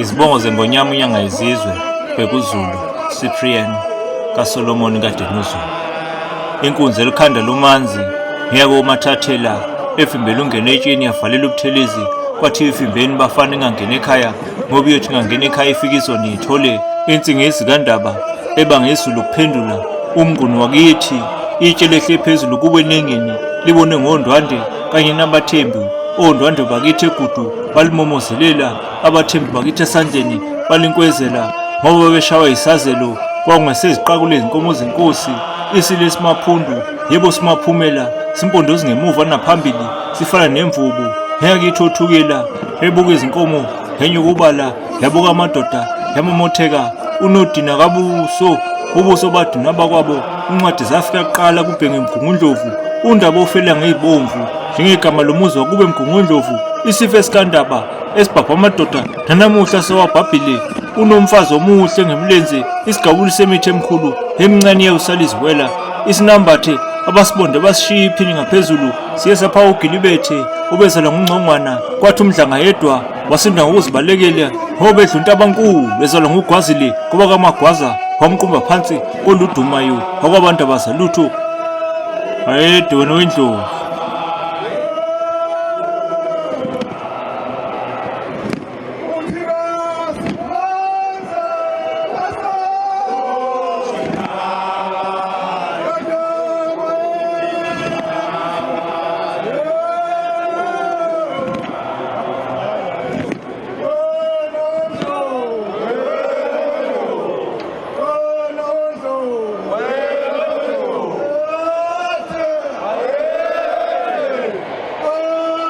Izibongo zengonyama unyanga yezizwe, uBhekuzulu, Cyprian, kaSolomoni kaDinuzulu. Inkunzi elikhanda lumanzi, ngeke umathathela, evimbela ungene etsheni yavalela ubuthelezi, kwathi evimbeni bafana ingangena ekhaya, ngoba iyothi ingangena ekhaya ifike izoni ithole insingezi kandaba, ebangezulu kuphendula, umnguni wakithi, itshe lehle phezulu kube nengeni, libone ngondwande, kanye nabathembi, ondwande bakithi egudu, balimomozelela, abathembi bakithi esandleni, balinkwezela, ngoba beshawa yisazelo, kwakungaseziqakule izinkomo zenkosi, isile simaphundo, yebo simaphumela, simpondozi ngemuva naphambili, sifana nemvubu, ngeyakithi othukela, ebuka izinkomo, ngenyukubala, yabuka amadoda, yamomotheka, unodina kabuso, ubuso baduna bakwabo, incwadi zafika kuqala kubhenge mgungundlovu, undaba ofela ngezibomvu, njengegama lomuzi wakube mgungundlovu, isifo esikandaba, esibhabha amadoda, nanamuhla sewabhabhile, unomfazi omuhle ngemlenze, isigabuli semithi emkhulu, emncane yewusaliziwela, isinambathe, abasibonde basishiya iphini ngaphezulu, siye sapha ugilibethe, ubezela ngungcongwana, kwathi umdlanga yedwa, wasinda ngokuzibalekela, ngobedla untabankulu, bezalwa ngugwazile, kuba kamagwaza, wamqumba phansi, koludumayo, wakwabantu abazalutho, ayede wena wendlovu.